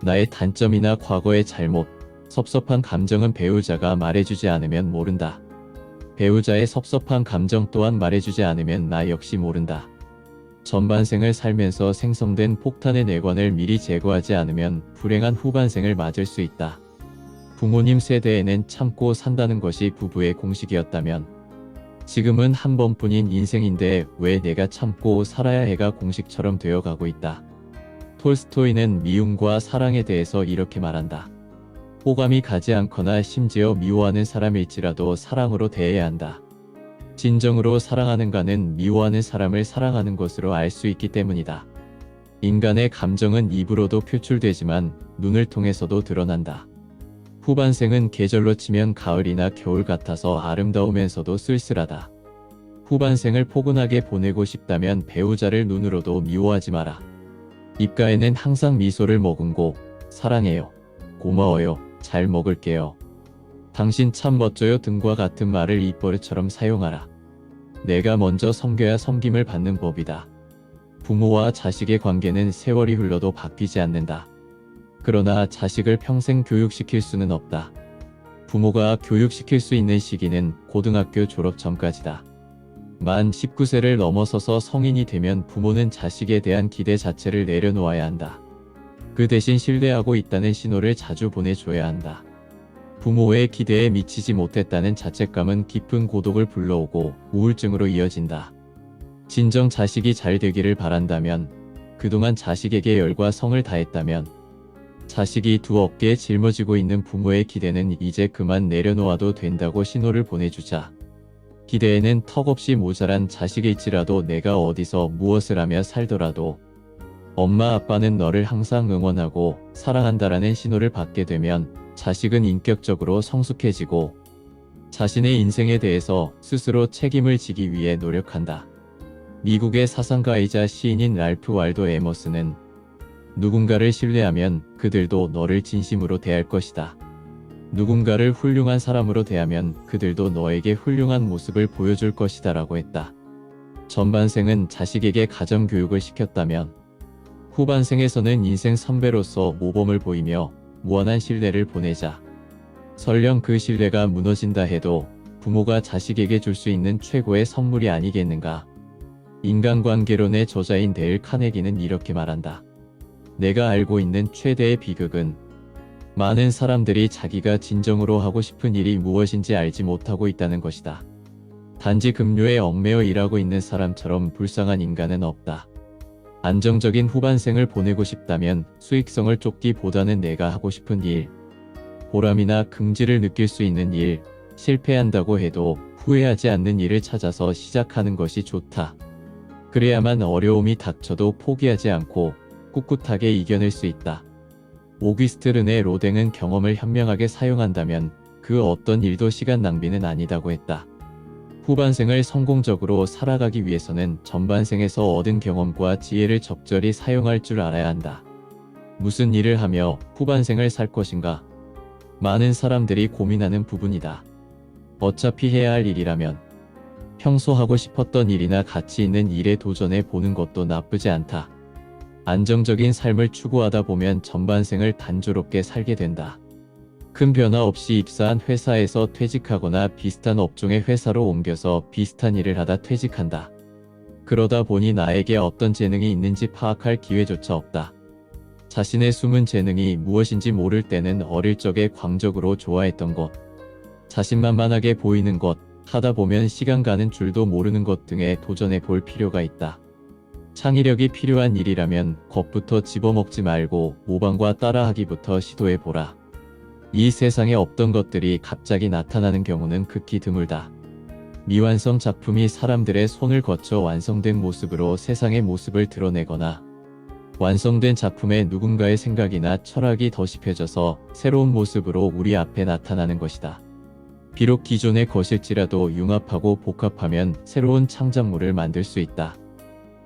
나의 단점이나 과거의 잘못, 섭섭한 감정은 배우자가 말해주지 않으면 모른다. 배우자의 섭섭한 감정 또한 말해주지 않으면 나 역시 모른다. 전반생을 살면서 생성된 폭탄의 내관을 미리 제거하지 않으면 불행한 후반생을 맞을 수 있다. 부모님 세대에는 참고 산다는 것이 부부의 공식이었다면 지금은 한 번뿐인 인생인데 왜 내가 참고 살아야 해가 공식처럼 되어가고 있다. 톨스토이는 미움과 사랑에 대해서 이렇게 말한다. 호감이 가지 않거나 심지어 미워하는 사람일지라도 사랑으로 대해야 한다. 진정으로 사랑하는가는 미워하는 사람을 사랑하는 것으로 알 수 있기 때문이다. 인간의 감정은 입으로도 표출되지만 눈을 통해서도 드러난다. 후반생은 계절로 치면 가을이나 겨울 같아서 아름다우면서도 쓸쓸하다. 후반생을 포근하게 보내고 싶다면 배우자를 눈으로도 미워하지 마라. 입가에는 항상 미소를 머금고 사랑해요, 고마워요, 잘 먹을게요, 당신 참 멋져요 등과 같은 말을 입버릇처럼 사용하라. 내가 먼저 섬겨야 섬김을 받는 법이다. 부모와 자식의 관계는 세월이 흘러도 바뀌지 않는다. 그러나 자식을 평생 교육시킬 수는 없다. 부모가 교육시킬 수 있는 시기는 고등학교 졸업 전까지다. 만 19세를 넘어서서 성인이 되면 부모는 자식에 대한 기대 자체를 내려놓아야 한다. 그 대신 신뢰하고 있다는 신호를 자주 보내줘야 한다. 부모의 기대에 미치지 못했다는 자책감은 깊은 고독을 불러오고 우울증으로 이어진다. 진정 자식이 잘 되기를 바란다면, 그동안 자식에게 열과 성을 다했다면, 자식이 두 어깨에 짊어지고 있는 부모의 기대는 이제 그만 내려놓아도 된다고 신호를 보내주자. 기대에는 턱없이 모자란 자식일지라도 내가 어디서 무엇을 하며 살더라도 엄마 아빠는 너를 항상 응원하고 사랑한다라는 신호를 받게 되면 자식은 인격적으로 성숙해지고 자신의 인생에 대해서 스스로 책임을 지기 위해 노력한다. 미국의 사상가이자 시인인 랄프 왈도 에머스는 누군가를 신뢰하면 그들도 너를 진심으로 대할 것이다. 누군가를 훌륭한 사람으로 대하면 그들도 너에게 훌륭한 모습을 보여줄 것이다 라고 했다. 전반생은 자식에게 가정교육을 시켰다면 후반생에서는 인생 선배로서 모범을 보이며 무한한 신뢰를 보내자. 설령 그 신뢰가 무너진다 해도 부모가 자식에게 줄 수 있는 최고의 선물이 아니겠는가. 인간관계론의 저자인 데일 카네기는 이렇게 말한다. 내가 알고 있는 최대의 비극은 많은 사람들이 자기가 진정으로 하고 싶은 일이 무엇인지 알지 못하고 있다는 것이다. 단지 급료에 얽매여 일하고 있는 사람처럼 불쌍한 인간은 없다. 안정적인 후반생을 보내고 싶다면 수익성을 쫓기보다는 내가 하고 싶은 일, 보람이나 긍지를 느낄 수 있는 일, 실패한다고 해도 후회하지 않는 일을 찾아서 시작하는 것이 좋다. 그래야만 어려움이 닥쳐도 포기하지 않고 꿋꿋하게 이겨낼 수 있다. 오귀스트 르네 로댕은 경험을 현명하게 사용한다면 그 어떤 일도 시간 낭비는 아니다고 했다. 후반생을 성공적으로 살아가기 위해서는 전반생에서 얻은 경험과 지혜를 적절히 사용할 줄 알아야 한다. 무슨 일을 하며 후반생을 살 것인가? 많은 사람들이 고민하는 부분이다. 어차피 해야 할 일이라면 평소 하고 싶었던 일이나 가치 있는 일에 도전해 보는 것도 나쁘지 않다. 안정적인 삶을 추구하다 보면 전반생을 단조롭게 살게 된다. 큰 변화 없이 입사한 회사에서 퇴직하거나 비슷한 업종의 회사로 옮겨서 비슷한 일을 하다 퇴직한다. 그러다 보니 나에게 어떤 재능이 있는지 파악할 기회조차 없다. 자신의 숨은 재능이 무엇인지 모를 때는 어릴 적에 광적으로 좋아했던 것, 자신만만하게 보이는 것, 하다 보면 시간 가는 줄도 모르는 것 등에 도전해 볼 필요가 있다. 창의력이 필요한 일이라면 겁부터 집어먹지 말고 모방과 따라하기부터 시도해 보라. 이 세상에 없던 것들이 갑자기 나타나는 경우는 극히 드물다. 미완성 작품이 사람들의 손을 거쳐 완성된 모습으로 세상의 모습을 드러내거나 완성된 작품에 누군가의 생각이나 철학이 덧입혀져서 새로운 모습으로 우리 앞에 나타나는 것이다. 비록 기존의 것일지라도 융합하고 복합하면 새로운 창작물을 만들 수 있다.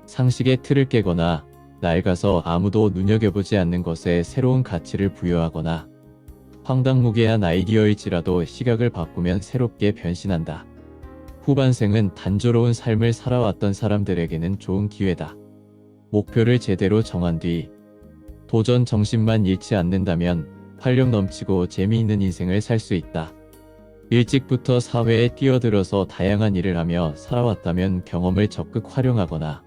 상식의 틀을 깨거나 낡아서 아무도 눈여겨보지 않는 것에 새로운 가치를 부여하거나 황당무계한 아이디어일지라도 시각을 바꾸면 새롭게 변신한다. 후반생은 단조로운 삶을 살아왔던 사람들에게는 좋은 기회다. 목표를 제대로 정한 뒤 도전 정신만 잃지 않는다면 활력 넘치고 재미있는 인생을 살 수 있다. 일찍부터 사회에 뛰어들어서 다양한 일을 하며 살아왔다면 경험을 적극 활용하거나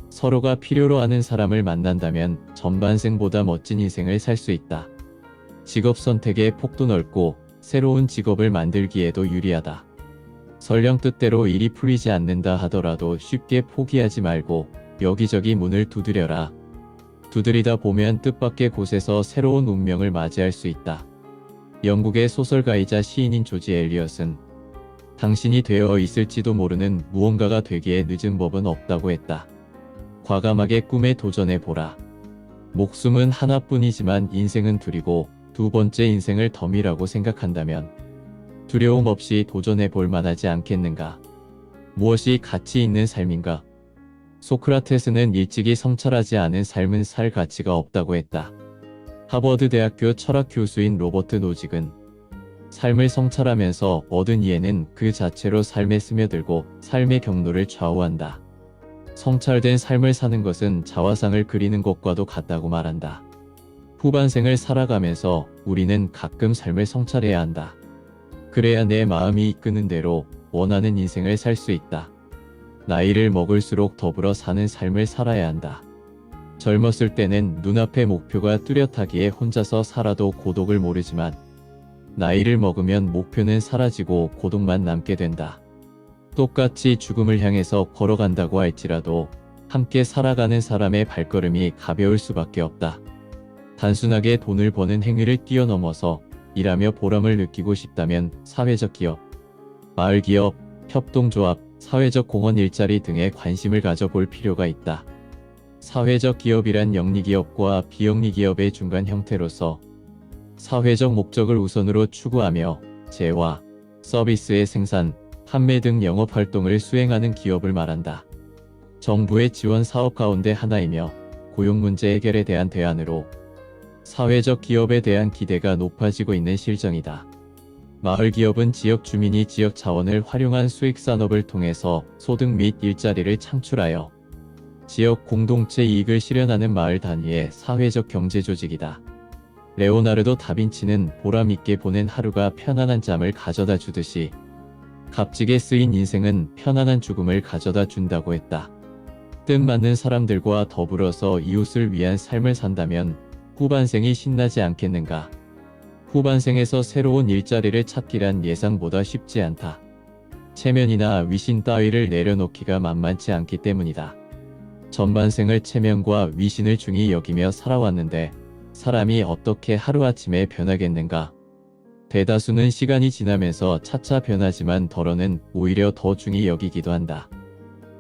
서로가 필요로 하는 사람을 만난다면 전반생보다 멋진 인생을 살 수 있다. 직업 선택의 폭도 넓고 새로운 직업을 만들기에도 유리하다. 설령 뜻대로 일이 풀리지 않는다 하더라도 쉽게 포기하지 말고 여기저기 문을 두드려라. 두드리다 보면 뜻밖의 곳에서 새로운 운명을 맞이할 수 있다. 영국의 소설가이자 시인인 조지 엘리엇은 당신이 되어 있을지도 모르는 무언가가 되기에 늦은 법은 없다고 했다. 과감하게 꿈에 도전해보라. 목숨은 하나뿐이지만 인생은 둘이고 두 번째 인생을 덤이라고 생각한다면 두려움 없이 도전해볼 만하지 않겠는가? 무엇이 가치 있는 삶인가? 소크라테스는 일찍이 성찰하지 않은 삶은 살 가치가 없다고 했다. 하버드 대학교 철학 교수인 로버트 노직은 삶을 성찰하면서 얻은 이해는 그 자체로 삶에 스며들고 삶의 경로를 좌우한다. 성찰된 삶을 사는 것은 자화상을 그리는 것과도 같다고 말한다. 후반생을 살아가면서 우리는 가끔 삶을 성찰해야 한다. 그래야 내 마음이 이끄는 대로 원하는 인생을 살 수 있다. 나이를 먹을수록 더불어 사는 삶을 살아야 한다. 젊었을 때는 눈앞의 목표가 뚜렷하기에 혼자서 살아도 고독을 모르지만 나이를 먹으면 목표는 사라지고 고독만 남게 된다. 똑같이 죽음을 향해서 걸어간다고 할지라도 함께 살아가는 사람의 발걸음이 가벼울 수밖에 없다. 단순하게 돈을 버는 행위를 뛰어넘어서 일하며 보람을 느끼고 싶다면 사회적 기업, 마을기업, 협동조합, 사회적 공헌 일자리 등에 관심을 가져볼 필요가 있다. 사회적 기업이란 영리기업과 비영리기업의 중간 형태로서 사회적 목적을 우선으로 추구하며 재화, 서비스의 생산, 판매 등 영업활동을 수행하는 기업을 말한다. 정부의 지원 사업 가운데 하나이며 고용 문제 해결에 대한 대안으로 사회적 기업에 대한 기대가 높아지고 있는 실정이다. 마을 기업은 지역 주민이 지역 자원을 활용한 수익 산업을 통해서 소득 및 일자리를 창출하여 지역 공동체 이익을 실현하는 마을 단위의 사회적 경제 조직이다. 레오나르도 다빈치는 보람있게 보낸 하루가 편안한 잠을 가져다 주듯이 값지게 쓰인 인생은 편안한 죽음을 가져다 준다고 했다. 뜻맞는 사람들과 더불어서 이웃을 위한 삶을 산다면 후반생이 신나지 않겠는가? 후반생에서 새로운 일자리를 찾기란 예상보다 쉽지 않다. 체면이나 위신 따위를 내려놓기가 만만치 않기 때문이다. 전반생을 체면과 위신을 중히 여기며 살아왔는데 사람이 어떻게 하루아침에 변하겠는가? 대다수는 시간이 지나면서 차차 변하지만 덜어는 오히려 더 중히 여기기도 한다.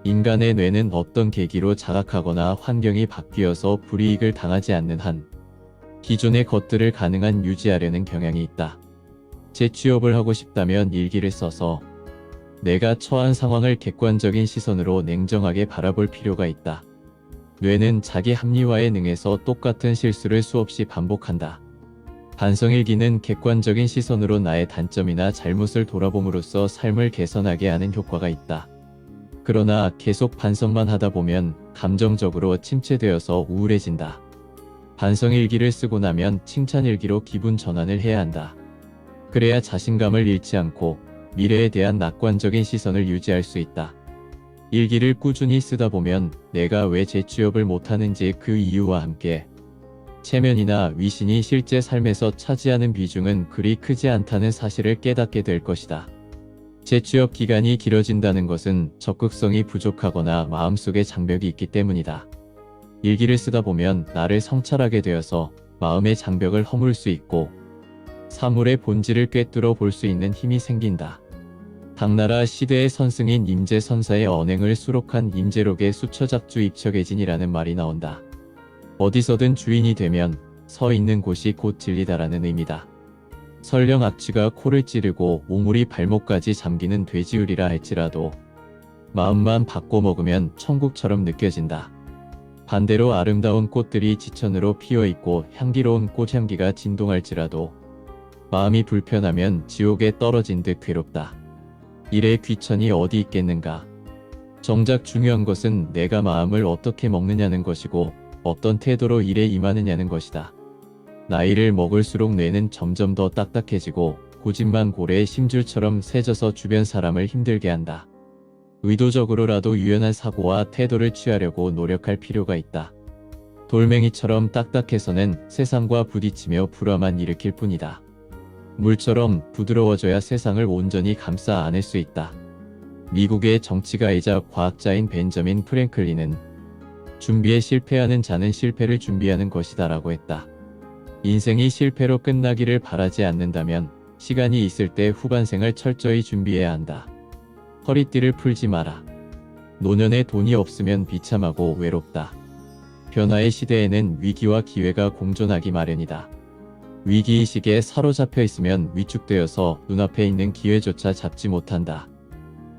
인간의 뇌는 어떤 계기로 자각하거나 환경이 바뀌어서 불이익을 당하지 않는 한 기존의 것들을 가능한 유지하려는 경향이 있다. 재취업을 하고 싶다면 일기를 써서 내가 처한 상황을 객관적인 시선으로 냉정하게 바라볼 필요가 있다. 뇌는 자기 합리화에 능해서 똑같은 실수를 수없이 반복한다. 반성일기는 객관적인 시선으로 나의 단점이나 잘못을 돌아봄으로써 삶을 개선하게 하는 효과가 있다. 그러나 계속 반성만 하다 보면 감정적으로 침체되어서 우울해진다. 반성일기를 쓰고 나면 칭찬일기로 기분 전환을 해야 한다. 그래야 자신감을 잃지 않고 미래에 대한 낙관적인 시선을 유지할 수 있다. 일기를 꾸준히 쓰다 보면 내가 왜 재취업을 못하는지 그 이유와 함께 체면이나 위신이 실제 삶에서 차지하는 비중은 그리 크지 않다는 사실을 깨닫게 될 것이다. 재취업 기간이 길어진다는 것은 적극성이 부족하거나 마음속에 장벽이 있기 때문이다. 일기를 쓰다 보면 나를 성찰하게 되어서 마음의 장벽을 허물 수 있고 사물의 본질을 꿰뚫어 볼 수 있는 힘이 생긴다. 당나라 시대의 선승인 임제선사의 언행을 수록한 임제록에 수처작주 입척애진이라는 말이 나온다. 어디서든 주인이 되면 서 있는 곳이 곧 진리다라는 의미다. 설령 악취가 코를 찌르고 오물이 발목까지 잠기는 돼지우리라 할지라도 마음만 바꿔 먹으면 천국처럼 느껴진다. 반대로 아름다운 꽃들이 지천으로 피어있고 향기로운 꽃향기가 진동할지라도 마음이 불편하면 지옥에 떨어진 듯 괴롭다. 일의 귀천이 어디 있겠는가? 정작 중요한 것은 내가 마음을 어떻게 먹느냐는 것이고 어떤 태도로 일에 임하느냐는 것이다. 나이를 먹을수록 뇌는 점점 더 딱딱해지고 고집만 고래의 심줄처럼 세져서 주변 사람을 힘들게 한다. 의도적으로라도 유연한 사고와 태도를 취하려고 노력할 필요가 있다. 돌멩이처럼 딱딱해서는 세상과 부딪히며 불화만 일으킬 뿐이다. 물처럼 부드러워져야 세상을 온전히 감싸 안을 수 있다. 미국의 정치가이자 과학자인 벤저민 프랭클린은 준비에 실패하는 자는 실패를 준비하는 것이다 라고 했다. 인생이 실패로 끝나기를 바라지 않는다면 시간이 있을 때 후반생을 철저히 준비해야 한다. 허리띠를 풀지 마라. 노년에 돈이 없으면 비참하고 외롭다. 변화의 시대에는 위기와 기회가 공존하기 마련이다. 위기의식에 사로잡혀 있으면 위축되어서 눈앞에 있는 기회조차 잡지 못한다.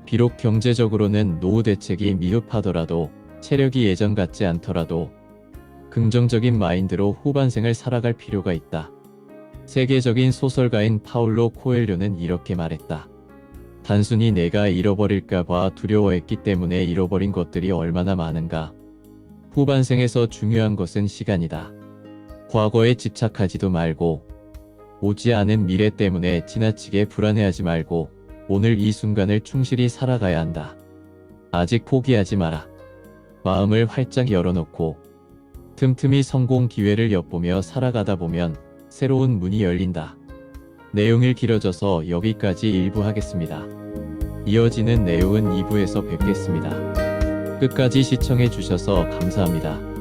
비록 경제적으로는 노후 대책이 미흡하더라도 체력이 예전 같지 않더라도 긍정적인 마인드로 후반생을 살아갈 필요가 있다. 세계적인 소설가인 파울로 코엘료는 이렇게 말했다. 단순히 내가 잃어버릴까봐 두려워했기 때문에 잃어버린 것들이 얼마나 많은가. 후반생에서 중요한 것은 시간이다. 과거에 집착하지도 말고 오지 않은 미래 때문에 지나치게 불안해하지 말고 오늘 이 순간을 충실히 살아가야 한다. 아직 포기하지 마라. 마음을 활짝 열어놓고 틈틈이 성공 기회를 엿보며 살아가다 보면 새로운 문이 열린다. 내용이 길어져서 여기까지 일부 하겠습니다. 이어지는 내용은 2부에서 뵙겠습니다. 끝까지 시청해 주셔서 감사합니다.